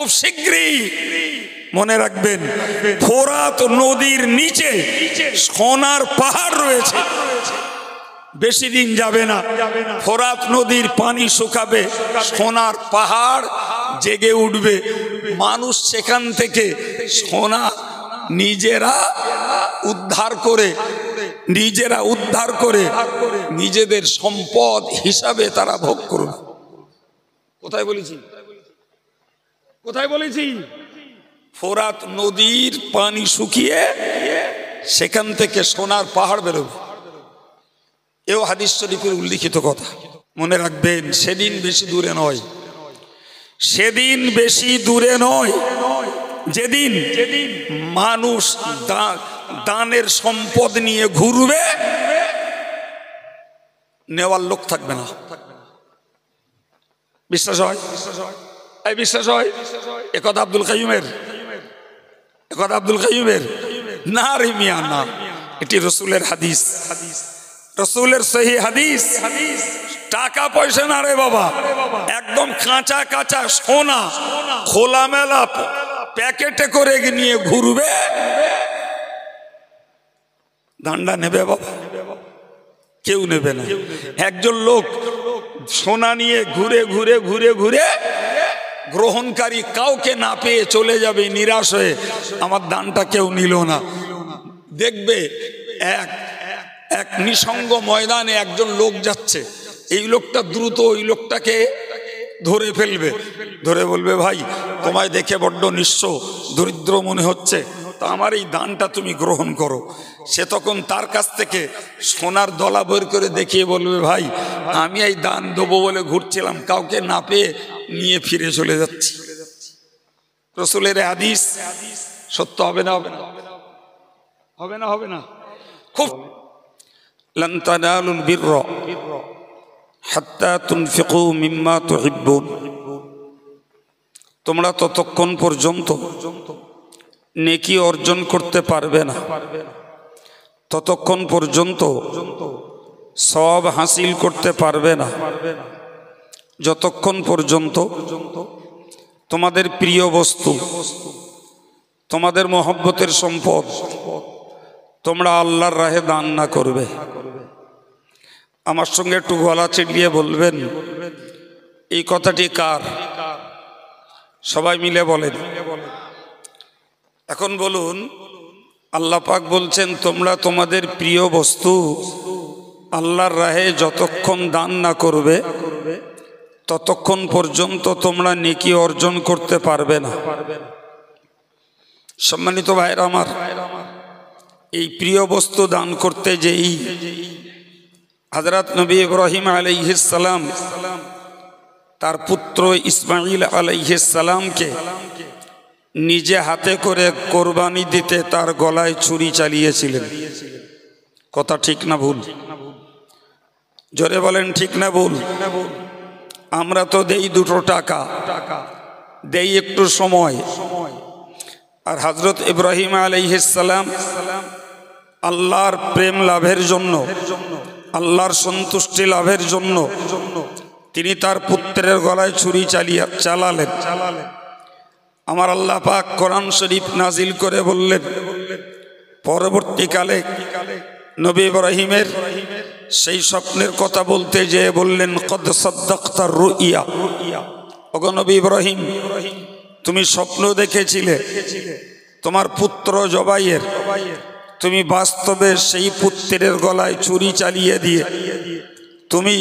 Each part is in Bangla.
খুব শীঘ্রই মনে রাখবেন, ফোরাত নদীর নিচে সোনার পাহাড় রয়েছে। বেশি দিন যাবে না, ফোরাত নদীর পানি শুকাবে, সোনার পাহাড় জেগে উঠবে। মানুষ সেখান থেকে সোনা নিজেরা উদ্ধার করে নিজেদের সম্পদ হিসাবে তারা ভোগ করবে। কোথায় বলেছি? ফোরাত নদীর পানি শুকিয়ে সেখান থেকে সোনার পাহাড় বেরোবে। এও হাদিস শরীফের উল্লিখিত কথা। মনে রাখবেন, সেদিন বেশি দূরে নয় যেদিন মানুষ দানের সম্পদ নিয়ে ঘুরবে, নেওয়ার লোক থাকবে না। বিশ্বাস হয়? একথা আব্দুল কাইয়ুমের না রে মিয়া, না, এটি রসুলের হাদিস, রসুলের সহি হাদিস। টাকা পয়সা না রে বাবা, একদম কাঁচা সোনা খোলামেলা প্যাকেটে করে নিয়ে ঘুরবে, দান্ডা নেবে বাবা? কেউ নেবে না। একজন লোক সোনা নিয়ে ঘুরে গ্রহণকারী কাউকে না পেয়ে চলে যাবে নিরাশ হয়ে, আমার দানটা কেউ নিল না। দেখবে এক নিঃসঙ্গ ময়দানে একজন লোক যাচ্ছে, এই লোকটা দ্রুত ওই লোকটাকে ধরে ফেলবে, ধরে বলবে, ভাই তোমায় দেখে বড্ড নিঃস্ব দরিদ্র মনে হচ্ছে, তা আমার এই দানটা তুমি গ্রহণ করো। সে তখন তার কাছ থেকে সোনার দলা বের করে দেখিয়ে বলবে, ভাই আমি এই দান দেবো বলে ঘুরছিলাম, কাউকে না পেয়ে নিয়ে ফিরে চলে যাচ্ছি। রসুলের হাদিস সত্য হবে না? হবে না। খুব লান তানালুল বিররা হাত্তা তুনফিকু মিম্মা তুহিব্বুন। তোমরা ততক্ষণ পর্যন্ত নেকি অর্জন করতে পারবে না, ততক্ষণ পর্যন্ত সওয়াব হাসিল করতে পারবে না, যতক্ষণ পর্যন্ত তোমাদের প্রিয় বস্তু, তোমাদের মহব্বতের সম্পদ তোমরা আল্লাহর রাহে দান না করবে। আমার সঙ্গে একটু গলা চিড়িয়ে বলবেন, এই কথাটি কার? সবাই মিলে বলেন। এখন বলুন, আল্লাহ পাক বলছেন তোমরা তোমাদের প্রিয় বস্তু আল্লাহর রাহে যতক্ষণ দান না করবে ততক্ষণ পর্যন্ত তোমরা নেকি অর্জন করতে পারবে না। সম্মানিত ভাইরা আমার, এই প্রিয় বস্তু দান করতে যেই হযরত নবী ইব্রাহিম আলাইহিস সালাম তার পুত্র ইসমাঈল আলাইহিস সালামকে নিজে হাতে করে কোরবানি দিতে তার গলায় ছুরি চালিয়েছিলেন। কথা ঠিক না ভুল? জোরে বলেন, ঠিক না ভুল? আমরা তো দেই 2 টাকা, দেই একটু সময়, আর হযরত ইব্রাহিম আলাইহিস সালাম আল্লাহর প্রেম লাভের জন্য, আল্লাহর সন্তুষ্টি লাভের জন্য তিনি তার পুত্রের গলায় ছুরি চালালেন। আমার আল্লাহ পাক কোরআন শরীফ নাজিল করে বললেন, পরবর্তীকালে নবী ইব্রাহিমের সেই স্বপ্নের কথা বলতে যেয়ে বললেন, কদ সাদ্দাকতার রুইয়া। ওগো নবী ইব্রাহিম, তুমি স্বপ্ন দেখেছিলে তোমার পুত্র জবাইয়ের, তুমি বাস্তবে সেই পুত্রের গলায় ছুরি চালিয়ে দিয়ে তুমি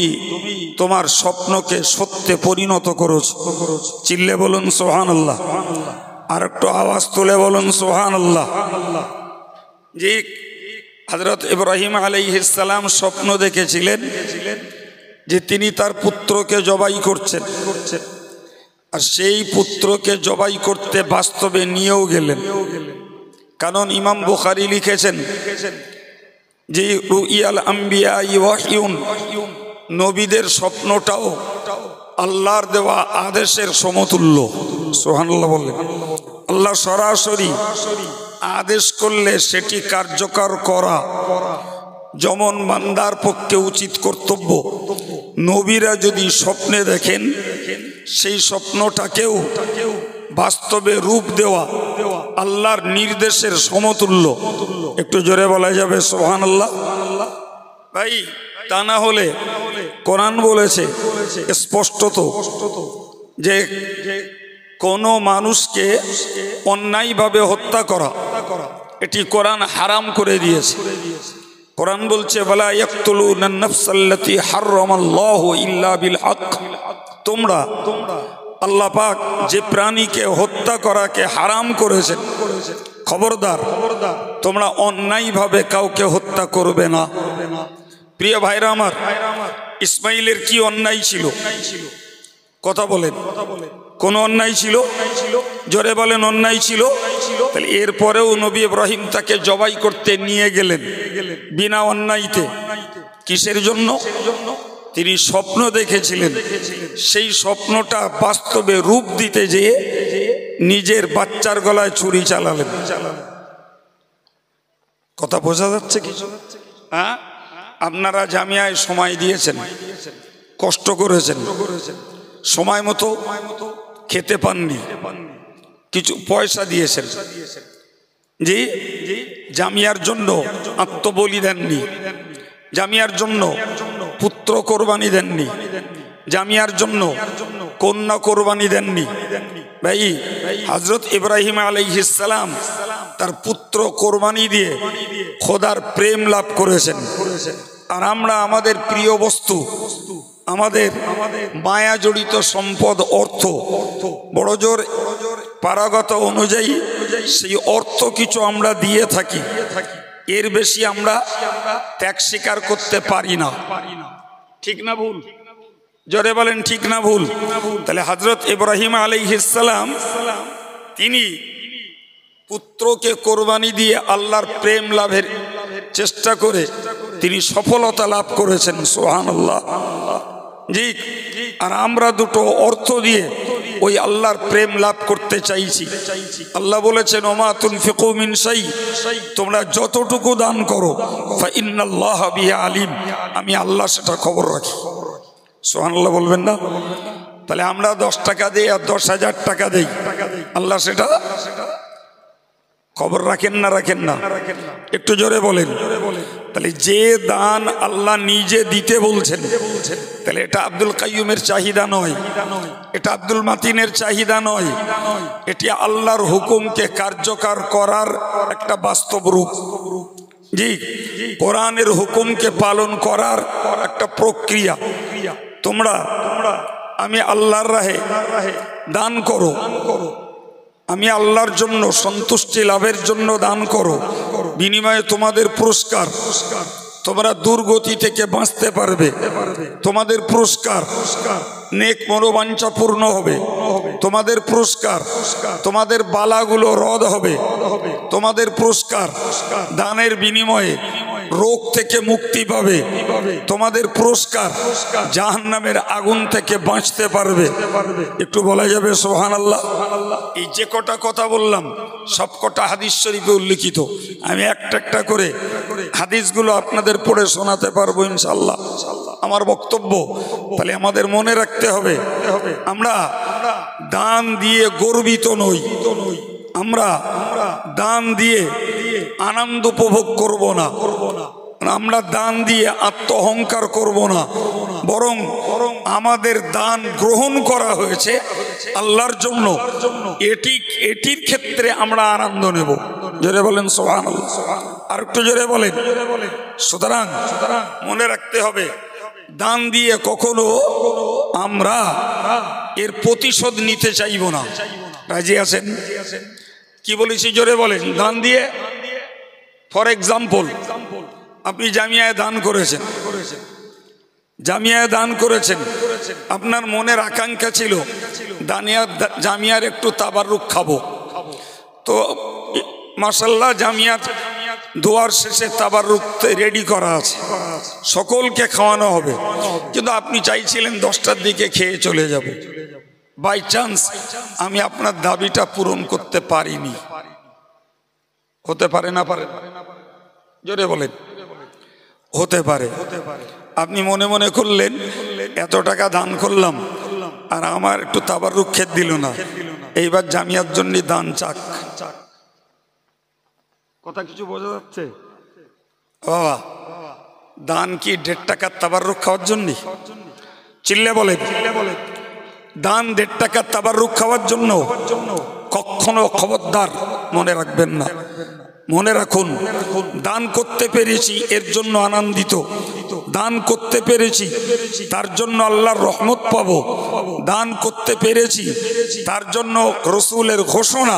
তোমার স্বপ্নকে সত্যে পরিণত করেছো। চিল্লে বলুন সুবহানাল্লাহ। আর একটু আওয়াজ তুলে বলুন সুবহানাল্লাহ। যে হযরত ইব্রাহিম আলাইহিস সালাম স্বপ্ন দেখেছিলেন যে তিনি তার পুত্রকে জবাই করছেন, আর সেই পুত্রকে জবাই করতে বাস্তবে নিয়েও গেলেন। কারণ ইমাম বুখারী লিখেছেন যে রুইয়াল আম্বিয়া ওয়াহয়ুন, নবীদের স্বপ্নটাও আল্লাহর দেওয়া আদেশের সমতুল্য। সুবহানাল্লাহ বললেন। আল্লাহ সরাসরি আদেশ করলে সেটি কার্যকর করা যেমন বান্দার পক্ষে উচিত কর্তব্য, নবীরা যদি স্বপ্নে দেখেন সেই স্বপ্নটাকেও বাস্তবে রূপ দেওয়া আল্লাহর নির্দেশের সমতুল্য। একটু জোরে বলা যাবে সুবহানাল্লাহ? ভাই তা না হলে কোরআন বলেছে স্পষ্টত যে কোনো মানুষকে অন্যায়ভাবে হত্যা করা এটি কোরআন হারাম করে দিয়েছে। কোরআন বলছে ওয়ালা ইয়াকতুলুনান নাফসাল্লাতী হারামাল্লাহু ইল্লা বিল হক। তোমরা আল্লাহ পাক যে প্রাণীকে হত্যা করাকে হারাম করেছেন, খবরদার তোমরা অন্যায়ভাবে কাউকে হত্যা করবে না। প্রিয় ভাইরা আমার, ইসমাইলের কি অন্যায় ছিল? কথা বলেন, কোন অন্যায় ছিল? জোরে বলেন, অন্যায় ছিল। তাহলে এরপরেও নবী ইব্রাহিম তাকে জবাই করতে নিয়ে গেলেন বিনা অন্যায়তে। কিসের জন্য? তিনি স্বপ্ন দেখেছিলেন, সেই স্বপ্নটা বাস্তবে রূপ দিতে যেয়ে নিজের বাচ্চার গলায় ছুরি চালালেন। কথা বোঝা যাচ্ছে কিছু? হ্যাঁ, আপনারা জামিয়ায় সময় দিয়েছেন, কষ্ট করেছেন, সময় মতো খেতে পাননি, কিছু পয়সা দিয়েছেন, জি জামিয়ার জন্য আত্মবলি দেননি, জামিয়ার জন্য পুত্র কোরবানি দেননি, জামিয়ার জন্য কন্যা কোরবানি দেননি। ভাই হযরত ইব্রাহিম আলাইহিস সালাম তার পুত্র কোরবানি দিয়ে খোদার প্রেম লাভ করেছেন। আর আমরা আমাদের প্রিয় বস্তু, আমাদের মায়া জড়িত সম্পদ অর্থ বড় জোর পারাগত অনুযায়ী সেই অর্থ কিছু আমরা দিয়ে থাকি, এর বেশি আমরা ত্যাগ স্বীকার করতে পারি না। ঠিক না ভুল? জোরে বলেন ঠিক না ভুল? তাহলে হযরত ইব্রাহিম আলাইহিস সালাম তিনি পুত্রকে কোরবানি দিয়ে আল্লাহর প্রেম লাভের চেষ্টা করে তিনি সফলতা লাভ করেছেন। সুবহানাল্লাহ। জি, আর আমরা দুটো অর্থ দিয়ে ওই আল্লাহর প্রেম লাভ করতে চাইছি। আল্লাহ বলেছেন ওমা তুনফিকু মিন শাই, তোমরা যতটুকু দান করো ফা ইন্নাল্লাহা বিহি আলিম, আমি আল্লাহ সেটা খবর রাখি। সুবহানাল্লাহ বলবেন না? তাহলে আমরা 10 টাকা দেই আর 10,000 টাকা দেই, আল্লাহ সেটা খবর রাখেন না? রাখেন না? একটু জোরে বলেন। তাহলে যে দান আল্লাহ নিজে দিতে বলছেন, তাহলে এটা আব্দুল কাইয়ুমের চাহিদা নয়, এটা আব্দুল মাতিনের চাহিদা নয়, এটি আল্লাহর হুকুমকে কার্যকর করার একটা বাস্তব রূপ। জি, কোরআনের হুকুমকে পালন করার একটা প্রক্রিয়া। তোমরা আমি আল্লাহর রাহে দান করো, আমি আল্লাহর জন্য সন্তুষ্টি লাভের জন্য দান করো, বিনিময়ে তোমাদের পুরস্কার, তোমরা দুর্গতি থেকে বাঁচতে পারবে, তোমাদের পুরস্কার নেক মনোবাঞ্ছা পূর্ণ হবে, তোমাদের পুরস্কার তোমাদের বালাগুলো রদ হবে, তোমাদের পুরস্কার দানের বিনিময়ে রোগ থেকে মুক্তি পাবে, তোমাদের পুরস্কার জাহান্নামের আগুন থেকে বাঁচতে পারবে। একটু বলা যাবে সুবহানাল্লাহ? এই যে কটা কথা বললাম সব কটা হাদিস শরীফে উল্লিখিত। আমি একটা একটা করে হাদিসগুলো আপনাদের পড়ে শোনাতে পারবো ইনশাআল্লাহ। আমার বক্তব্য তাহলে আমাদের মনে রাখতে হবে, আমরা দান দিয়ে গর্বিত নই, আমরা দান দিয়ে আনন্দ উপভোগ করব না, আমরা দান দিয়ে আত্ম অহংকার করব না, বরং আমাদের দান গ্রহণ করা হয়েছে আল্লাহর জন্য, এটির ক্ষেত্রে আমরা আনন্দ নেব। জোরে বলেন সুবহানাল্লাহ। আর একটু জোরে বলেন। সুতরাং মনে রাখতে হবে, দান দিয়ে কখনো আমরা এর প্রতিশোধ নিতে চাইব না। রাজি আছেন? কি বলেছি জোরে বলেন। দান দিয়ে, ফর এক্সাম্পল, আপনি জামিয়ায় দান করেছেন, জামিয়ায় দান করেছেন, আপনার মনের আকাঙ্ক্ষা ছিল জামিয়ার একটু তাবাররুক খাবো, তো মাশাআল্লাহ জামিয়ার দোয়ার শেষে তাবাররুক রেডি করা আছে, সকলকে খাওয়ানো হবে, কিন্তু আপনি চাইছিলেন 10টার দিকে খেয়ে চলে যাব। বাই চান্স আমি আপনার দাবিটা পূরণ করতে পারিনি, হতে পারে না? পারে? জোরে বলেন। হতে পারে। আপনি মনে মনে করলেন এত টাকা দান করলাম আর আমার একটু তাবাররুক খেতে দিল না, এইবার জামিয়ার জন্য দান চাক। কথা কিছু বোঝা যাচ্ছে বাবা? দান কি 1.5 টাকার তাবাররুক খাওয়ার জন্য? চিল্লে বলে দান 1.5 টাকার তাবাররুক খাওয়ার জন্য? কখনো খবরদার মনে রাখবেন না। মনে রাখুন, দান করতে পেরেছি এর জন্য আনন্দিত, দান করতে পেরেছি তার জন্য আল্লাহর রহমত পাবো, দান করতে পেরেছি তার জন্য রসুলের ঘোষণা,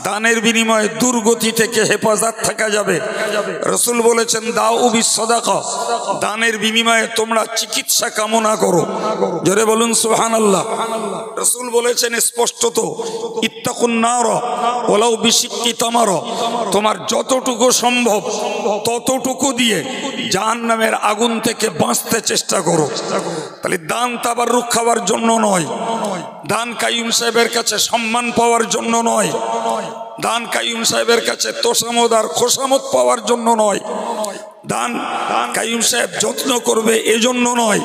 দানের বিনিময়ে দুর্গতি থেকে হেফাজত থাকা যাবে। রসুল বলেছেন দাও বিসদাকা, দানের বিনিময়ে তোমরা চিকিৎসা কামনা করো। জোরে বলুন সুবহানাল্লাহ। রসুল বলেছেন স্পষ্টত ইত্তাকুন নার ওয়ালাউ বিশিক্কি তামারা, তোমার যতটুকু সম্ভব ততটুকু দিয়ে জাহান্নামের আগুন থেকে বাঁচতে চেষ্টা করো। তাহলে দান তাবাররুক খাওয়ার জন্য নয়, দান কাইয়ুম সাহেবের কাছে সম্মান পাওয়ার জন্য নয়, দান কাইয়ুম সাহেবের কাছে তোষামত আর খোসামত পাওয়ার জন্য নয়, দান কাইয়ুম সাহেব যত্ন করবে এজন্য নয়,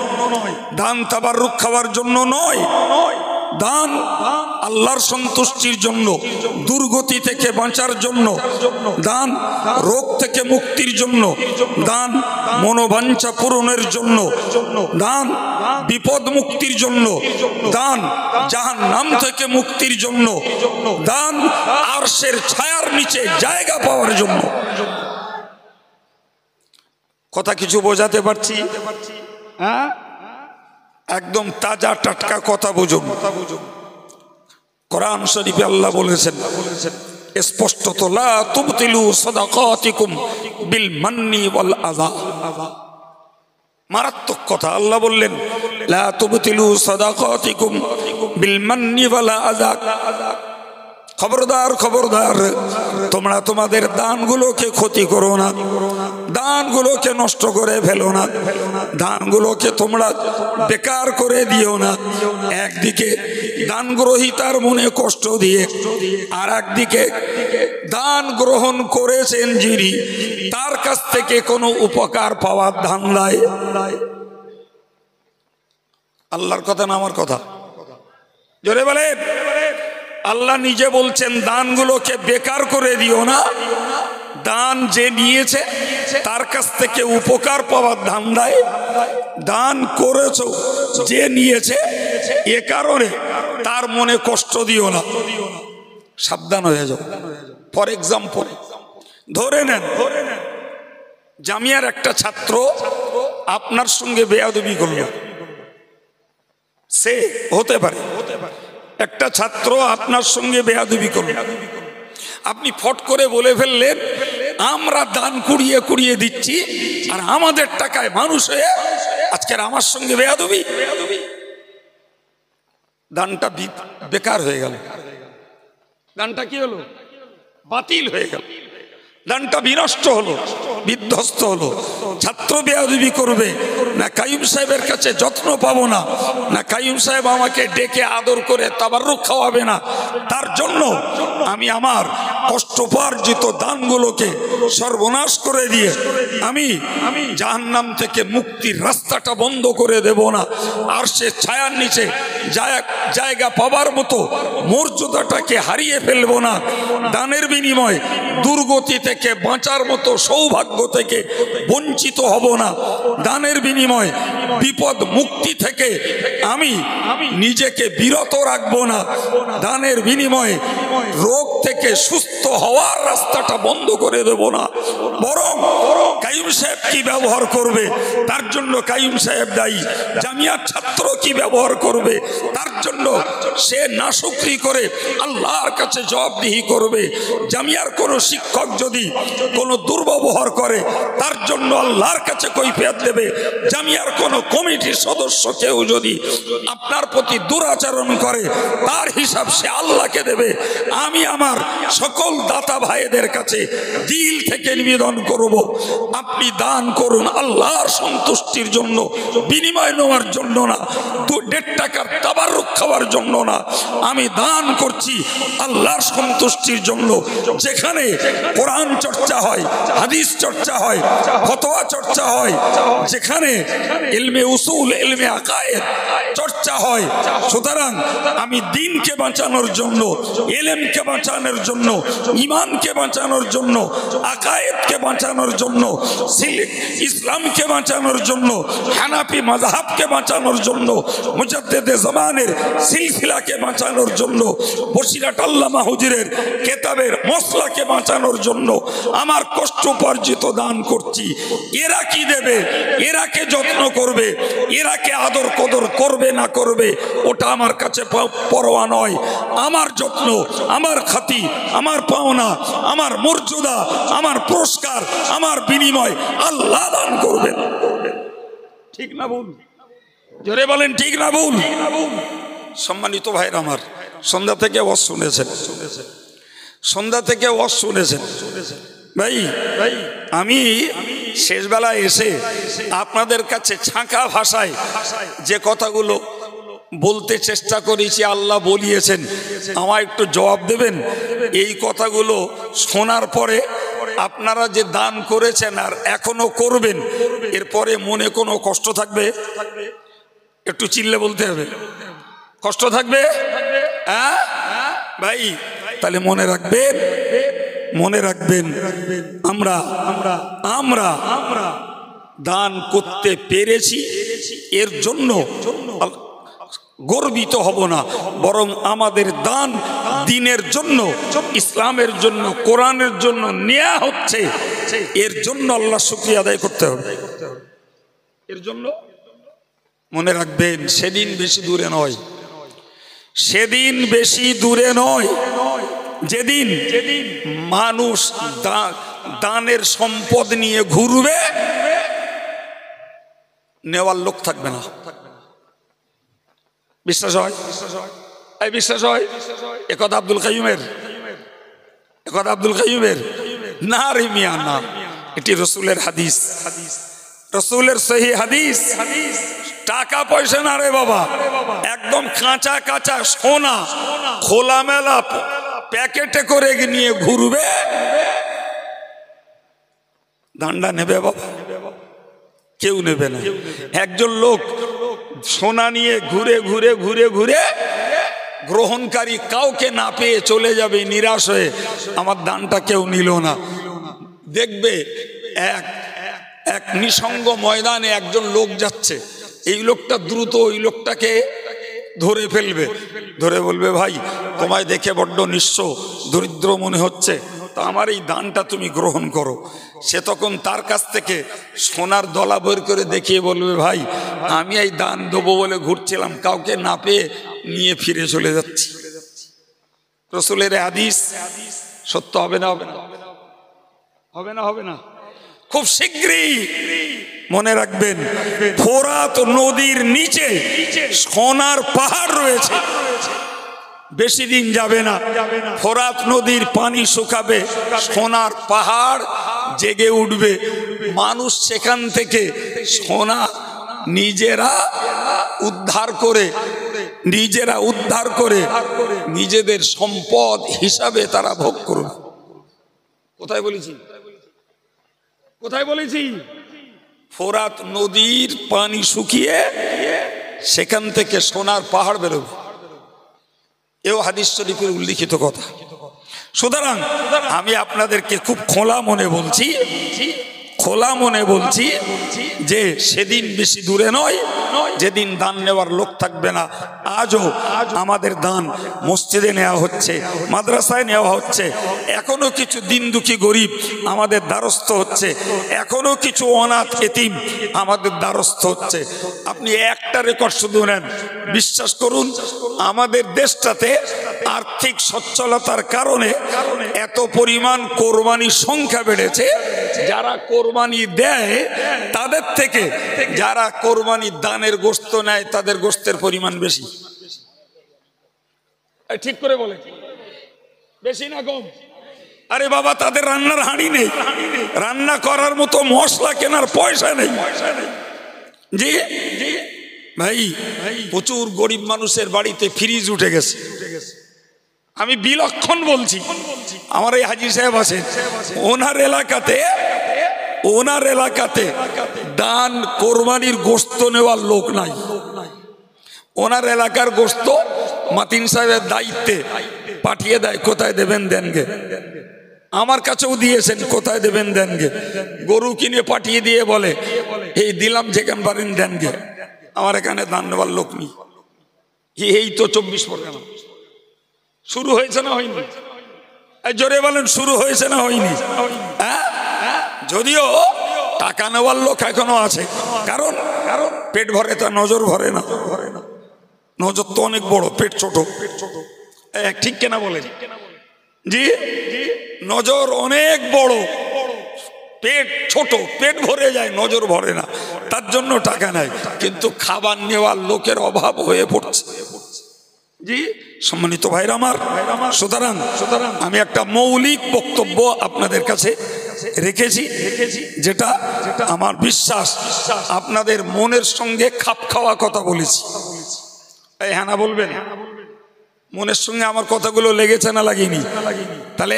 দান তাবাররুক খাওয়ার জন্য নয়, দান আল্লাহর সন্তুষ্টির জন্য, দুর্গতি থেকে বাঁচার জন্য, দান রোগ থেকে মুক্তির জন্য, দান মনোবাঞ্ছা পূরণের জন্য, দান বিপদ মুক্তির জন্য, দান জাহান্নাম থেকে মুক্তির জন্য, দান আরশের ছায়ার নিচে জায়গা পাওয়ার জন্য। কথা কিছু বোঝাতে পারছি? হ্যাঁ, একদম তাজা টাটকা কথা বুঝুন। কোরআন শরীফে আল্লাহ বলেছেন স্পষ্টত লা তুবতিলু সাদাকাতিকুম বিল মান্নি ওয়াল আযা। মারাত্মক কথা। আল্লাহ বললেন লা তুবতিলু সাদাকাতিকুম বিল মান্নি ওয়াল আযা। খবরদার খবরদার, তোমরা তোমাদের দানগুলোকে ক্ষতি করো না, দানগুলোকে নষ্ট করে ফেলো না, দানগুলোকে তোমরা বেকার করে দিও না। একদিকে দান গ্রহীতার মনে কষ্ট দিয়ে, আর একদিকে দান গ্রহণ করেছেন যিনি তার কাছ থেকে কোনো উপকার পাওয়ার ধান্দায়। আল্লাহর কথা না আমার কথা? জোরে বলে। আল্লাহ নিজে বলছেন দানগুলোকে বেকার করে দিও না, দান যে নিয়েছে তার কাছ থেকে উপকার পাওয়ার ধান্দায় দান করেছ, যে নিয়েছে এ কারণে তার মনে কষ্ট দিও না, সাবধান হয়ে যাও। ফর এক্সাম্পল ধরে নেন জামিয়ার একটা ছাত্র আপনার সঙ্গে বেয়াদবি করল, সে হতে পারে একটা ছাত্র আপনার সঙ্গে বেয়াদবি করল, আপনি ফট করে বলে ফেললেন আমরা দান কুড়িয়ে কুড়িয়ে দিচ্ছি আর আমাদের টাকায় মানুষ হয়ে আজকের আমার সঙ্গে বেয়াদবি। দানটা বেকার হয়ে গেল, দানটা কি হলো? বাতিল হয়ে গেল, দানটা বিনষ্ট হলো, বিধ্বস্ত হলো। ছাত্র বেয়াদবি করবে না, কাইয়ুম সাহেবের কাছে যত্ন পাবো না, না কাইয়ুম সাহেব আমাকে ডেকে আদর করে তাবাররুক খাওয়াবে না, তার জন্য আমি আমার কষ্টোপার্জিত দানগুলোকে সর্বনাশ করে দিয়ে আমি জাহান্নাম থেকে মুক্তির রাস্তাটা বন্ধ করে দেব না, আর সে ছায়ার নিচে জায়গা পাবার মতো মর্যাদাটাকে হারিয়ে ফেলবো না, দানের বিনিময়ে দুর্গতি থেকে বাঁচার মতো সৌভাগ্য থেকে বঞ্চিত হব না, দানের বিনিময়ে বিপদ মুক্তি থেকে আমি নিজেকে বিরত রাখবো না, দানের বিনিময়ে রোগ থেকে সুস্থ হওয়ার রাস্তাটা বন্ধ করে দেব না। বরং কাইয়ুম সাহেব কি ব্যবহার করবে তার জন্য কাইয়ুম সাহেব দায়ী, জামিয়ার ছাত্র কি ব্যবহার করবে তার জন্য সে নাশুকরি করে আল্লাহর কাছে জবাবদিহি করবে। জামিয়ার কোনো শিক্ষক যদি কোনো দুর্ব্যবহার করে তার জন্য আল্লাহর কাছে কৈফিয়ত দেবে। জামিয়ার কোনো কমিটির সদস্য কেউ যদি আপনার প্রতি দুরাচরণ করে তার হিসাব সে আল্লাহকে দেবে। আমি আমার সকল দাতা ভাইদের কাছে দিল থেকে নিবেদন করব, আপনি দান করুন আল্লাহর সন্তুষ্টির জন্য, বিনিময় নেওয়ার জন্য না। 1.5 টাকার তাবাররুক খাওয়ার জন্য না, আমি দান করছি আল্লাহর সন্তুষ্টির জন্য। যেখানে কোরআন চর্চা হয়, হাদিস চর্চা হয়, ফতোয়া চর্চা হয়, যেখানে ইলমে উসুল, ইলমে আকায়েদ চর্চা হয়, সুতরাং আমি দ্বীনকে বাঁচানোর জন্য, ইলমকে বাঁচানোর জন্য, ঈমানকে বাঁচানোর জন্য, আকায়েদকে বাঁচানোর জন্য, ইসলামকে বাঁচানোর জন্য, হানাফি মাযহাবকে বাঁচানোর জন্য, মুজাদ্দিদে জামানের সিলসিলাকে বাঁচানোর জন্য, বসিরাট আল্লামা হুজুরের কিতাবের মসলাকে বাঁচানোর জন্য আমার কষ্ট উপার্জিত দান করছি। এরা কি দেবে, এরা কে যত্ন করবে, এরা কে আদর কদর করবে না করবে ওটা আমার কাছে পরোয়া নয়। আমার যত্ন, আমার খাতি, আমার পাওনা, আমার মর্যাদা, আমার পুরস্কার, আমার বিনিময় আল্লাহ দান করবেন। ঠিক না ভুল? জোরে বলেন ঠিক না ভুল? সম্মানিত ভাইরা আমার, সন্ধ্যা থেকে ওয়াজ শুনেছেন, সন্ধ্যা থেকে ওয়াজ শুনেছেন ভাই। আমি শেষবেলায় এসে আপনাদের কাছে ছাঁকা ভাষায় যে কথাগুলো বলতে চেষ্টা করেছি, আল্লাহ বলিয়েছেন, আমায় একটু জবাব দেবেন। এই কথাগুলো শোনার পরে আপনারা যে দান করেছেন আর এখনো করবেন, এরপরে মনে কোনো কষ্ট থাকবে? একটু চিল্লে বলতে হবে, কষ্ট থাকবে? হ্যাঁ ভাই, তাহলে মনে রাখবেন, মনে রাখবেন, আমরা আমরা দান করতে পেরেছি, এর জন্য গর্বিত হব না, বরং আমাদের দান দ্বীনের জন্য, ইসলামের জন্য, কোরআনের জন্য নেওয়া হচ্ছে, এর জন্য আল্লাহ শুকরিয়া আদায় করতে হবে। এর জন্য মনে রাখবেন, সেদিন বেশি দূরে নয়, সেদিন বেশি দূরে নয় যেদিন মানুষ দানের সম্পদ নিয়ে ঘুরবে, নেওয়ার লোক থাকবে না। বিশ্বাস হয়? এই বিশ্বাস হয়? একথা আব্দুল কাইয়ুমের, একথা আব্দুল কাইয়ুমের না রে মিয়া, না, এটি রসুলের হাদিস, রসুলের সহি হাদিস। টাকা পয়সা না রে বাবা, একদম কাঁচা কাঁচা সোনা খোলামেলা প্যাকেটে করে নিয়ে ঘুরবে, দান্ডা নেবে বাবা? কেউ নেবে না। একজন লোক সোনা নিয়ে ঘুরে ঘুরে ঘুরে ঘুরে গ্রহণকারী কাউকে না পেয়ে চলে যাবে নিরাশ হয়ে, আমার দানটা কেউ নিল না। দেখবে এক নিঃসঙ্গ ময়দানে একজন লোক যাচ্ছে, এই লোকটা দ্রুত ওই লোকটাকে ধরে ফেলবে, ধরে বলবে, ভাই তোমায় দেখে বড্ড নিঃস্ব দরিদ্র মনে হচ্ছে, তো আমার এই দানটা তুমি গ্রহণ করো। সে তখন তার কাছ থেকে সোনার দলা বের করে দেখিয়ে বলবে, ভাই আমি এই দান দেবো বলে ঘুরছিলাম, কাউকে না পেয়ে নিয়ে ফিরে চলে যাচ্ছি। রসুলের হাদিস সত্য হবে না? হবে না? হবে না? হবে না? খুব শীঘ্রই মনে রাখবেন, ফোরাত নদীর নিচে সোনার পাহাড় রয়েছে। বেশি দিন যাবে না, ফোরাত নদীর পানি শুকাবে, সোনার পাহাড় জেগে উঠবে। মানুষ সেখান থেকে সোনা নিজেরা উদ্ধার করে নিজেদের সম্পদ হিসাবে তারা ভোগ করবে। কোথায় বলেছি? কোথায় বলেছি? ফোরাত নদীর পানি শুকিয়ে সেখান থেকে সোনার পাহাড় বেরোবে, এও হাদিস শরীফের উল্লিখিত কথা। সুতরাং আমি আপনাদেরকে খুব খোলা মনে বলছি যে সেদিন বেশি দূরে নয় যেদিন দান নেওয়ার লোক থাকবে না। আজও আমাদের দান মসজিদে নেওয়া হচ্ছে, মাদ্রাসায় নেওয়া হচ্ছে, এখনো কিছু দিন দুঃখী গরিব আমাদের দ্বারস্থ হচ্ছে, এখনো কিছু অনাথ এতিম আমাদের দ্বারস্থ হচ্ছে। আপনি একটা রেকর্ড শুধু নেন, বিশ্বাস করুন আমাদের দেশটাতে আর্থিক সচ্ছলতার কারণে এত পরিমাণ কোরবানির সংখ্যা বেড়েছে। যারা কোরবানি দেয় তাদের থেকে যারা কোরবানির দানের গোশত নেয় তাদের গোশতের পরিমাণ বেশি। ঠিক করে বলে, বেশি না কম? আরে বাবা, তাদের রান্নার হাঁড়ি নেই, রান্না করার মতো মশলা কেনার পয়সা নেই। জি, ভাই প্রচুর গরিব মানুষের বাড়িতে ফ্রিজ উঠে গেছে। আমি বিলক্ষণ বলছি, আমার এই হাজি সাহেব আছেন, ওনার এলাকাতে দান কোরবানির গোশত নেওয়ার লোক নাই। ওনার এলাকার গোশত মাতিন সাহেবের দায়িত্বে পাঠিয়ে দেয়, কোথায় দেবেন দেনগে। আমার কাছেও দিয়েছেন, কোথায় দেবেন দেনগে। গরু কিনে পাঠিয়ে দিয়ে বলে এই দিলাম, যেখান পারেন দেনগে, আমার এখানে দান নেওয়ার লোক নেই। এই তো 24 পরগনা শুরু হয়েছে না হয়নি? জোরে বলেন, শুরু হয়েছে না হয়নি? যদিও টাকা নেওয়ার লোক এখনো আছে, কারণ পেট ভরে তা নজর ভরে না। নজর তো অনেক বড়, পেট ছোট। ঠিক কেনা বলেন? জি, নজর অনেক বড়, পেট ছোট, পেট ভরে যায়, নজর ভরে না, তার জন্য টাকা নাই। কিন্তু খাবার নেওয়ার লোকের অভাব হয়ে পড়ছে। জি সম্মানিত ভাইরা আমার, সুতরাং আমি একটা মৌলিক বক্তব্য আপনাদের কাছে রেখেছি, যেটা আমার বিশ্বাস আপনাদের মনের সঙ্গে খাপ খাওয়া কথা বলেছি। এই হ্যাঁ না বলবেন? মনের সঙ্গে আমার কথাগুলো লেগেছে না লাগেনি? তাহলে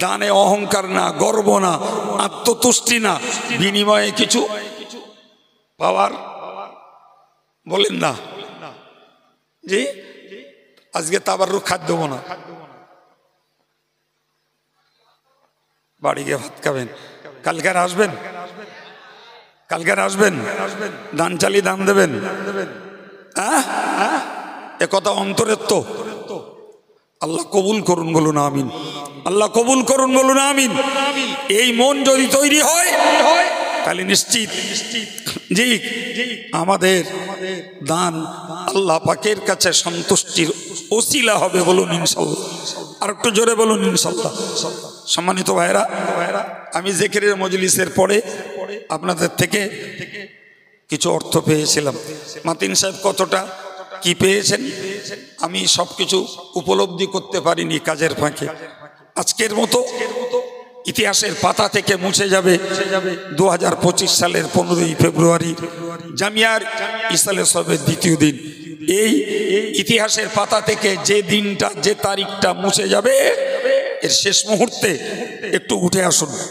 দানে অহংকার না, গর্ব না, আত্মতুষ্টি না, বিনিময়ে কিছু পাওয়ার বলেন না। জি আজকে তাবাররুক খাদ্য দেবো না, বাড়ি গিয়ে ভাত খাবেন। কালকে আসবেন, দান চালি দান দেবেন। এ কথা অন্তরের তো। আল্লাহ কবুল করুন, বলুন আমিন। আল্লাহ কবুল করুন, বলুন আমিন। এই মন যদি তৈরি হয় তাহলে নিশ্চিত জি আমাদের দান আল্লাহ পাকের কাছে সন্তুষ্টির ওসিলা হবে, বলুন ইনশাল্লাহ। আর একটু জোরে বলুন ইনশাল্লাহ। সম্মানিত ভাইরা, আমি জিকিরের মজলিসের পরে আপনাদের থেকে কিছু অর্থ পেয়েছিলাম। মাতিন সাহেব কতটা কি পেয়েছেন আমি সবকিছু উপলব্ধি করতে পারিনি কাজের ফাঁকে। আজকের মতো ইতিহাসের পাতা থেকে মুছে যাবে 2025 সালের 15ই ফেব্রুয়ারি, জামিয়ার ইসালে সবের দ্বিতীয় দিন। এই ইতিহাসের পাতা থেকে যে দিনটা, যে তারিখটা মুছে যাবে, এর শেষ মুহূর্তে একটু উঠে আসুন।